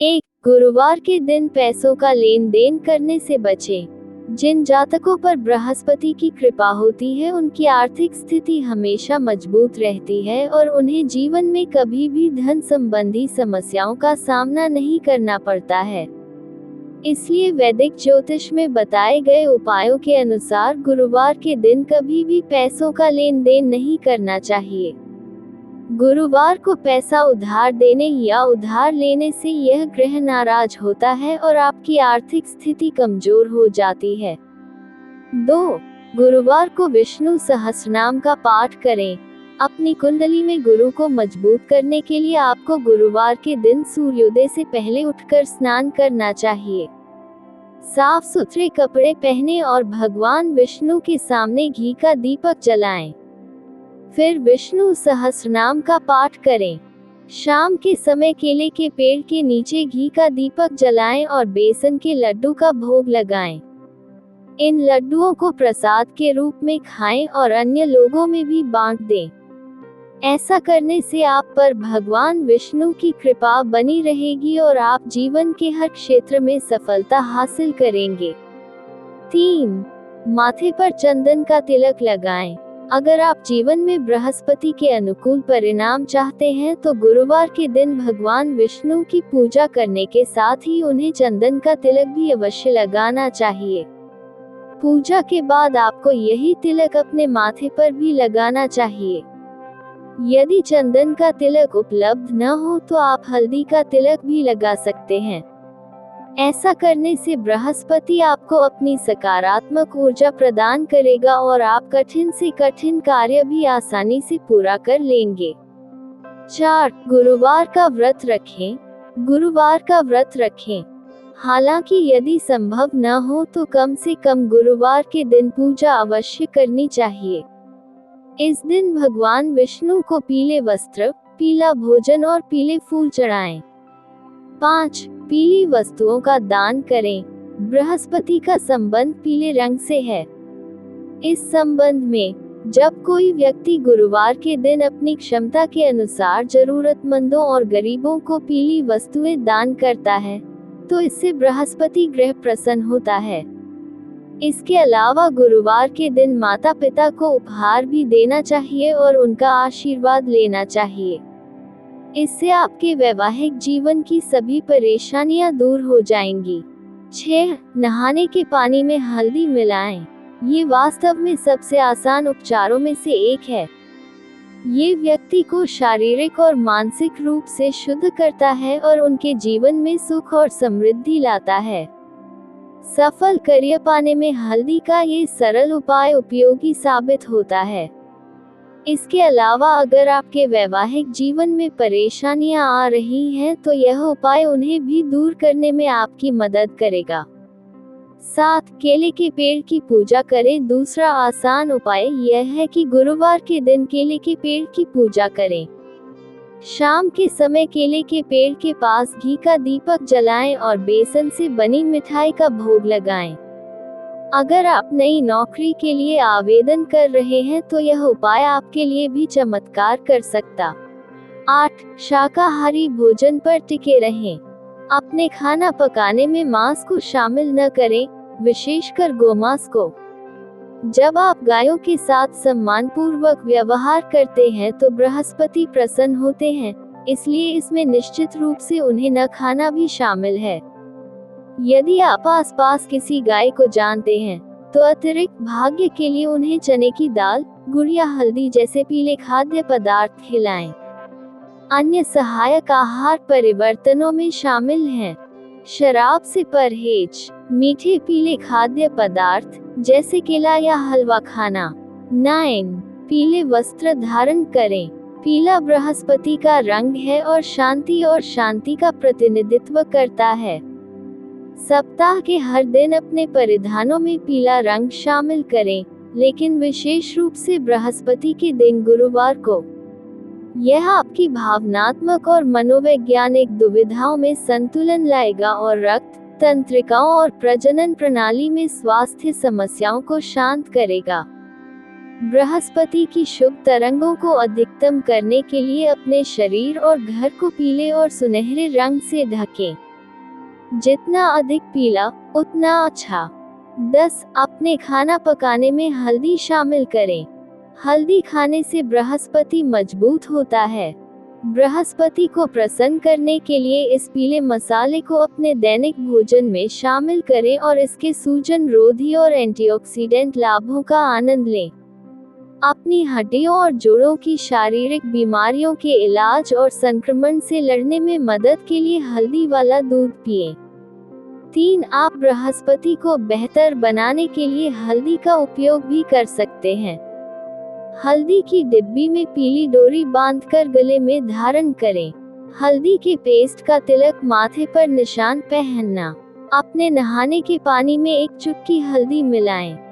एक, गुरुवार के दिन पैसों का लेन देन करने से बचें। जिन जातकों पर बृहस्पति की कृपा होती है उनकी आर्थिक स्थिति हमेशा मजबूत रहती है और उन्हें जीवन में कभी भी धन संबंधी समस्याओं का सामना नहीं करना पड़ता है। इसलिए वैदिक ज्योतिष में बताए गए उपायों के अनुसार गुरुवार के दिन कभी भी पैसों का लेन देन नहीं करना चाहिए। गुरुवार को पैसा उधार देने या उधार लेने से यह ग्रह नाराज होता है और आपकी आर्थिक स्थिति कमजोर हो जाती है। 2. गुरुवार को विष्णु सहस्रनाम का पाठ करें। अपनी कुंडली में गुरु को मजबूत करने के लिए आपको गुरुवार के दिन सूर्योदय से पहले उठकर स्नान करना चाहिए। साफ सुथरे कपड़े पहने और भगवान विष्णु के सामने घी का दीपक जलाएं। फिर विष्णु सहस्रनाम का पाठ करें। शाम के समय केले के पेड़ के नीचे घी का दीपक जलाएं और बेसन के लड्डू का भोग लगाएं। इन लड्डुओं को प्रसाद के रूप में खाएं और अन्य लोगों में भी बांट दें। ऐसा करने से आप पर भगवान विष्णु की कृपा बनी रहेगी और आप जीवन के हर क्षेत्र में सफलता हासिल करेंगे। 3. माथे पर चंदन का तिलक लगाएं। अगर आप जीवन में बृहस्पति के अनुकूल परिणाम चाहते हैं तो गुरुवार के दिन भगवान विष्णु की पूजा करने के साथ ही उन्हें चंदन का तिलक भी अवश्य लगाना चाहिए। पूजा के बाद आपको यही तिलक अपने माथे पर भी लगाना चाहिए। यदि चंदन का तिलक उपलब्ध न हो तो आप हल्दी का तिलक भी लगा सकते हैं। ऐसा करने से बृहस्पति आपको अपनी सकारात्मक ऊर्जा प्रदान करेगा और आप कठिन से कठिन कार्य भी आसानी से पूरा कर लेंगे। 4. गुरुवार का व्रत रखें। गुरुवार का व्रत रखें। हालांकि यदि संभव न हो तो कम से कम गुरुवार के दिन पूजा अवश्य करनी चाहिए। इस दिन भगवान विष्णु को पीले वस्त्र, पीला भोजन और पीले फूल चढ़ाएं। 5. पीली वस्तुओं का दान करें। बृहस्पति का संबंध पीले रंग से है। इस संबंध में जब कोई व्यक्ति गुरुवार के दिन अपनी क्षमता के अनुसार जरूरतमंदों और गरीबों को पीली वस्तुएं दान करता है तो इससे बृहस्पति ग्रह प्रसन्न होता है। इसके अलावा गुरुवार के दिन माता पिता को उपहार भी देना चाहिए और उनका आशीर्वाद लेना चाहिए। इससे आपके वैवाहिक जीवन की सभी परेशानियां दूर हो जाएंगी। 6. नहाने के पानी में हल्दी मिलाएं। ये वास्तव में सबसे आसान उपचारों में से एक है। ये व्यक्ति को शारीरिक और मानसिक रूप से शुद्ध करता है और उनके जीवन में सुख और समृद्धि लाता है। सफल करियर पाने में हल्दी का ये सरल उपाय उपयोगी साबित होता है। इसके अलावा अगर आपके वैवाहिक जीवन में परेशानियां आ रही हैं तो यह उपाय उन्हें भी दूर करने में आपकी मदद करेगा। 7. केले के पेड़ की पूजा करें। दूसरा आसान उपाय यह है कि गुरुवार के दिन केले के पेड़ की पूजा करें। शाम के समय केले के पेड़ के पास घी का दीपक जलाएं और बेसन से बनी मिठाई का भोग लगाएं। अगर आप नई नौकरी के लिए आवेदन कर रहे हैं तो यह उपाय आपके लिए भी चमत्कार कर सकता। 8. शाकाहारी भोजन पर टिके रहें। अपने खाना पकाने में मांस को शामिल न करें, विशेषकर गोमांस को। जब आप गायों के साथ सम्मानपूर्वक व्यवहार करते हैं तो बृहस्पति प्रसन्न होते हैं, इसलिए इसमें निश्चित रूप से उन्हें न खाना भी शामिल है। यदि आप आसपास किसी गाय को जानते हैं तो अतिरिक्त भाग्य के लिए उन्हें चने की दाल, गुड़ या हल्दी जैसे पीले खाद्य पदार्थ खिलाएं। अन्य सहायक आहार परिवर्तनों में शामिल हैं शराब से परहेज, मीठे पीले खाद्य पदार्थ जैसे केला या हलवा खाना। 9. पीले वस्त्र धारण करें। पीला बृहस्पति का रंग है और शांति का प्रतिनिधित्व करता है। सप्ताह के हर दिन अपने परिधानों में पीला रंग शामिल करें, लेकिन विशेष रूप से बृहस्पति के दिन गुरुवार को। यह आपकी भावनात्मक और मनोवैज्ञानिक दुविधाओं में संतुलन लाएगा और रक्त, तंत्रिकाओं और प्रजनन प्रणाली में स्वास्थ्य समस्याओं को शांत करेगा। बृहस्पति की शुभ तरंगों को अधिकतम करने के लिए अपने शरीर और घर को पीले और सुनहरे रंग से ढकें। जितना अधिक पीला उतना अच्छा। 10. अपने खाना पकाने में हल्दी शामिल करें। हल्दी खाने से बृहस्पति मजबूत होता है। बृहस्पति को प्रसन्न करने के लिए इस पीले मसाले को अपने दैनिक भोजन में शामिल करें और इसके सूजन रोधी और एंटीऑक्सीडेंट लाभों का आनंद लें। अपनी हड्डियों और जोड़ों की शारीरिक बीमारियों के इलाज और संक्रमण से लड़ने में मदद के लिए हल्दी वाला दूध पिएं। 3. आप बृहस्पति को बेहतर बनाने के लिए हल्दी का उपयोग भी कर सकते हैं। हल्दी की डिब्बी में पीली डोरी बांधकर गले में धारण करें। हल्दी के पेस्ट का तिलक माथे पर निशान पहनना। अपने नहाने के पानी में एक चुटकी हल्दी मिलाएं।